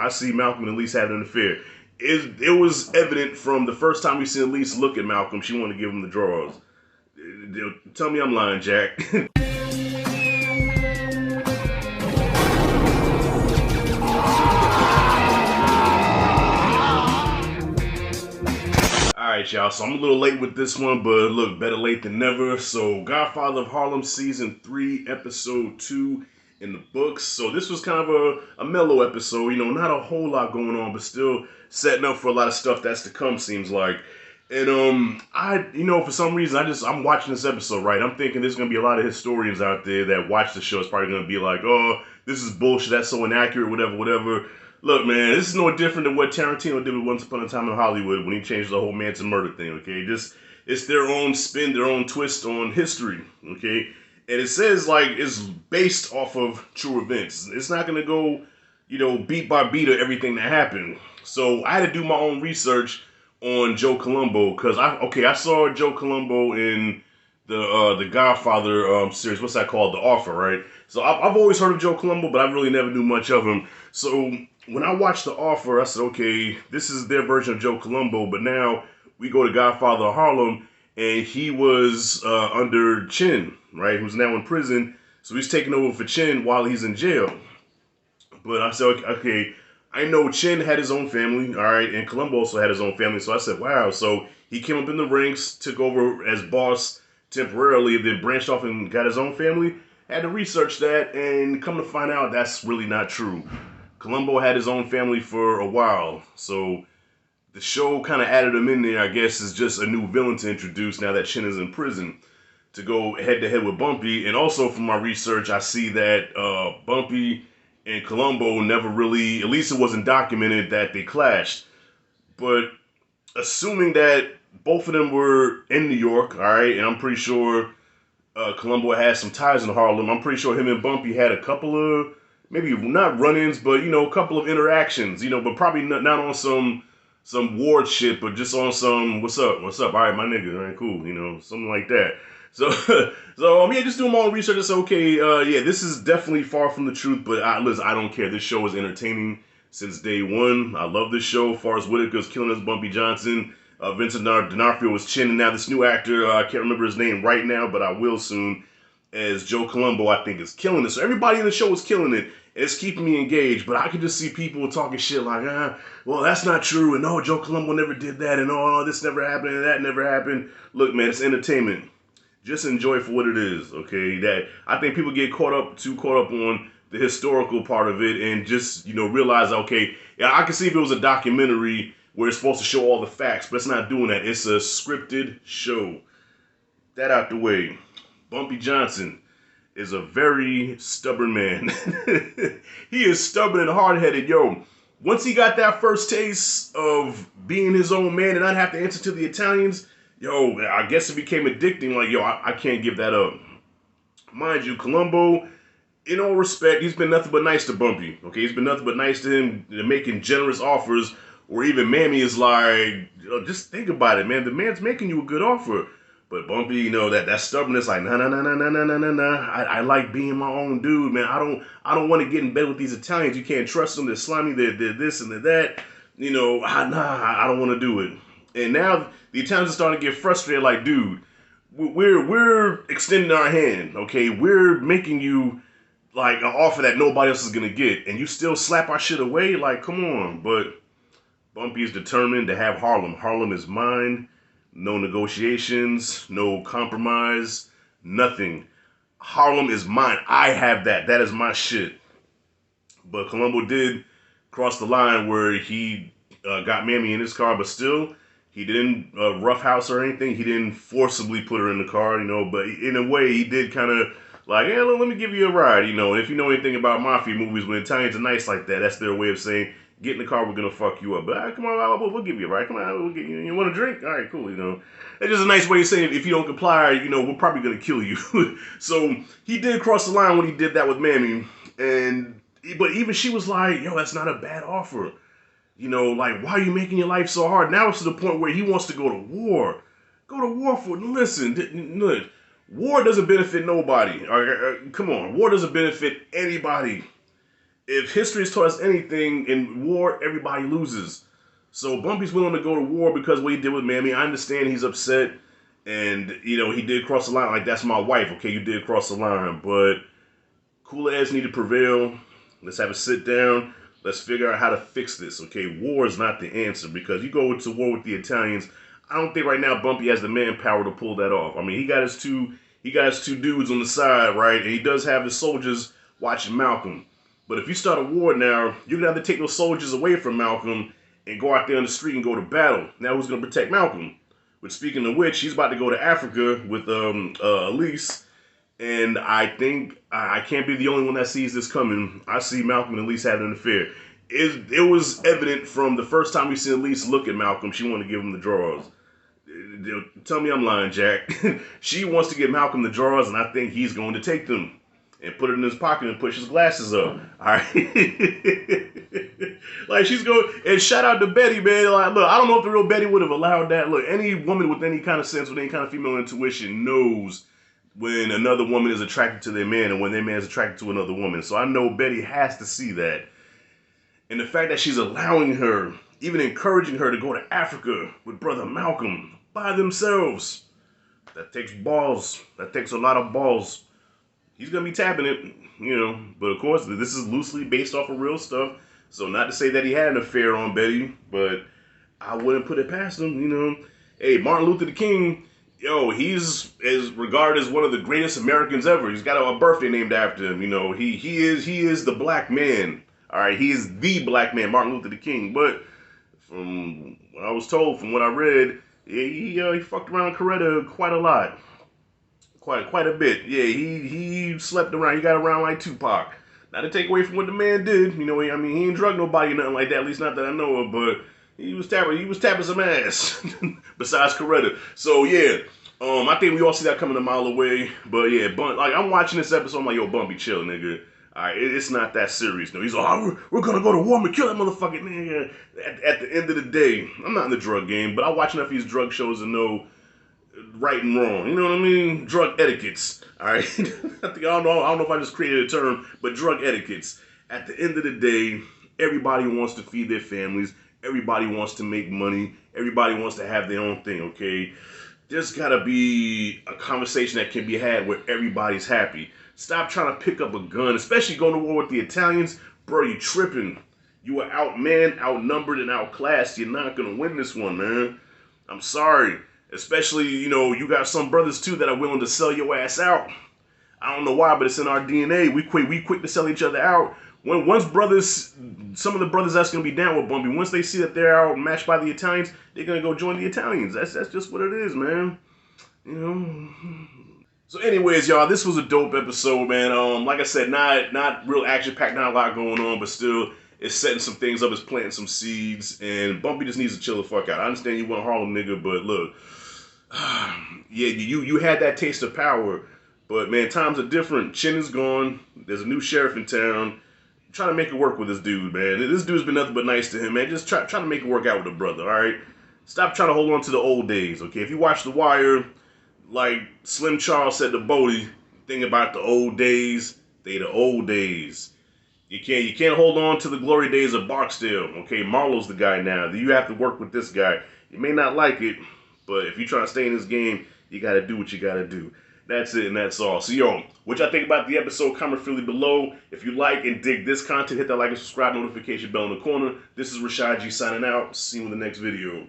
I see Malcolm and Elise having an affair. It was evident from the first time we see Elise look at Malcolm, she wanted to give him the drawers. Tell me I'm lying, Jack. Alright, y'all, so I'm a little late with this one, but look, better late than never. So, Godfather of Harlem Season 3, Episode 2 in the books. So this was kind of a mellow episode, not a whole lot going on, but still setting up for a lot of stuff that's to come, seems like. And for some reason, I'm watching this episode, right? I'm thinking there's gonna be a lot of historians out there that watch the show. It's probably gonna be like, oh, this is bullshit, that's so inaccurate, whatever. Look, man, this is no different than what Tarantino did with Once Upon a Time in Hollywood when he changed the whole Manson murder thing, okay? It's their own spin, their own twist on history, okay? And it says, it's based off of true events. It's not going to go, beat by beat of everything that happened. So I had to do my own research on Joe Colombo, because I saw Joe Colombo in the Godfather series. What's that called? The Offer, right? So I've always heard of Joe Colombo, but I really never knew much of him. So when I watched The Offer, I said, okay, this is their version of Joe Colombo, but now we go to Godfather of Harlem, and he was under Chin, right? Who's now in prison, so he's taking over for Chin while he's in jail. But I said, okay, I know Chin had his own family, all right, and Colombo also had his own family, so I said, wow, so he came up in the ranks, took over as boss temporarily, then branched off and got his own family. Had to research that, and come to find out that's really not true. Colombo had his own family for a while, so the show kind of added him in there, I guess, is just a new villain to introduce now that Chin is in prison, to go head-to-head with Bumpy. And also from my research, I see that Bumpy and Colombo never really, at least it wasn't documented that they clashed. But assuming that both of them were in New York, all right, and I'm pretty sure Colombo had some ties in Harlem, I'm pretty sure him and Bumpy had a couple of, maybe not run-ins, but, a couple of interactions, but probably not on some ward shit, but just on some, what's up, all right, my nigga, all right, cool, something like that. So, just doing my own research, it's okay, this is definitely far from the truth, but listen, I don't care, this show is entertaining since day one. I love this show. Forrest Whitaker's killing us, Bumpy Johnson, Vincent D'Onofrio was Chin, and now this new actor, I can't remember his name right now, but I will soon, as Joe Colombo, I think, is killing it. So everybody in the show is killing it. It's keeping me engaged, but I can just see people talking shit like, well, that's not true, and no, Joe Colombo never did that, and oh, this never happened, and that never happened. Look, man, it's entertainment. Just enjoy it for what it is, okay? That I think people get caught up on the historical part of it, and just, realize, okay, yeah, I can see if it was a documentary where it's supposed to show all the facts, but it's not doing that. It's a scripted show. That out the way. Bumpy Johnson is a very stubborn man. He is stubborn and hard-headed. Yo, once he got that first taste of being his own man and not have to answer to the Italians, yo, I guess it became addicting. Like, yo, I can't give that up. Mind you, Colombo, in all respect, he's been nothing but nice to Bumpy. Okay, he's been nothing but nice to him, making generous offers, or even Mammy is like, just think about it, man. The man's making you a good offer. But Bumpy, that stubbornness, like, nah. I like being my own dude, man. I don't want to get in bed with these Italians. You can't trust them. They're slimy. They're this and they're that. I don't want to do it. And now the Italians are starting to get frustrated. Like, dude, we're extending our hand. Okay, we're making you like an offer that nobody else is gonna get, and you still slap our shit away. Like, come on. But Bumpy is determined to have Harlem. Harlem is mine. No negotiations, no compromise, nothing. Harlem is mine. I have that. That is my shit. But Colombo did cross the line where he got Mammy in his car, but still, he didn't roughhouse her or anything. He didn't forcibly put her in the car, but in a way, he did kind of like, hey, let me give you a ride, And if you know anything about mafia movies, when Italians are nice like that, that's their way of saying, get in the car, we're going to fuck you up. But come on, we'll give you a ride. Come on, we'll get you. You want a drink? All right, cool, It's just a nice way of saying if you don't comply, we're probably going to kill you. So he did cross the line when he did that with Mammy. But even she was like, yo, that's not a bad offer. Like, why are you making your life so hard? Now it's to the point where he wants to go to war. Go to war for, listen, war doesn't benefit nobody. Come on, war doesn't benefit anybody. if history has taught us anything, in war, everybody loses. So Bumpy's willing to go to war because of what he did with Mammy. I understand he's upset, and you know he did cross the line. Like, that's my wife. Okay, you did cross the line, but cooler heads need to prevail. Let's have a sit down. Let's figure out how to fix this. Okay, war is not the answer, because you go to war with the Italians. I don't think right now Bumpy has the manpower to pull that off. I mean, he got his two dudes on the side, right? And he does have his soldiers watching Malcolm. But if you start a war now, you're gonna have to take those soldiers away from Malcolm and go out there on the street and go to battle. Now who's gonna protect Malcolm? But speaking of which, he's about to go to Africa with Elise. And I think I can't be the only one that sees this coming. I see Malcolm and Elise having an affair. It was evident from the first time we see Elise look at Malcolm, she wanted to give him the drawers. Tell me I'm lying, Jack. She wants to give Malcolm the drawers, and I think he's going to take them and put it in his pocket and push his glasses up. All right. Like, she's going, and shout out to Betty, man. Like, look, I don't know if the real Betty would have allowed that. Look, any woman with any kind of sense, with any kind of female intuition knows when another woman is attracted to their man and when their man is attracted to another woman. So I know Betty has to see that. And the fact that she's allowing her, even encouraging her to go to Africa with brother Malcolm by themselves, that takes balls. That takes a lot of balls. He's going to be tapping it, you know. But of course, this is loosely based off of real stuff. So not to say that he had an affair on Betty, but I wouldn't put it past him, you know. Hey, Martin Luther King, yo, he's regarded as one of the greatest Americans ever. He's got a birthday named after him, you know. He is the black man. All right, he is the black man, Martin Luther King. But from what I was told, from what I read, he fucked around Coretta quite a lot, quite a bit. Yeah, he slept around. He got around like Tupac. Not to take away from what the man did, you know. I mean, he ain't drug nobody or nothing like that. At least not that I know of. But he was tapping some ass. Besides Coretta. So yeah, I think we all see that coming a mile away. But yeah, like, I'm watching this episode, I'm like, yo, Bumpy, chill, nigga. All right, it's not that serious. No, he's like, oh, we're gonna go to war and kill that motherfucker, man. At the end of the day, I'm not in the drug game, but I watch enough of these drug shows to know right and wrong. You know what I mean? Drug etiquettes. All right. I don't know if I just created a term, but drug etiquettes. At the end of the day, everybody wants to feed their families. Everybody wants to make money. Everybody wants to have their own thing. Okay. There's gotta be a conversation that can be had where everybody's happy. Stop trying to pick up a gun, especially going to war with the Italians. Bro, you tripping. You are outmanned, outnumbered, and outclassed. You're not going to win this one, man. I'm sorry. Especially, you know, you got some brothers, too, that are willing to sell your ass out. I don't know why, but it's in our DNA. We quick to sell each other out. Once brothers, some of the brothers that's going to be down with Bumpy, once they see that they're outmatched by the Italians, they're going to go join the Italians. That's just what it is, man. You know. So anyways, y'all, this was a dope episode, man. Like I said, not real action-packed, not a lot going on, but still, it's setting some things up, it's planting some seeds, and Bumpy just needs to chill the fuck out. I understand you want a Harlem nigga, but look, yeah, you had that taste of power, but man, times are different. Chin is gone. There's a new sheriff in town. Trying to make it work with this dude, man. This dude's been nothing but nice to him, man. Just try to make it work out with the brother, all right? Stop trying to hold on to the old days, okay? If you watch The Wire, like Slim Charles said to Bodie, think about the old days. They the old days. You can't hold on to the glory days of Barksdale. Okay, Marlowe's the guy now. You have to work with this guy. You may not like it, but if you try to stay in this game, you got to do what you got to do. That's it, and that's all. So, yo, what y'all think about the episode? Comment freely below. If you like and dig this content, hit that like and subscribe, notification bell in the corner. This is Rashad G signing out. See you in the next video.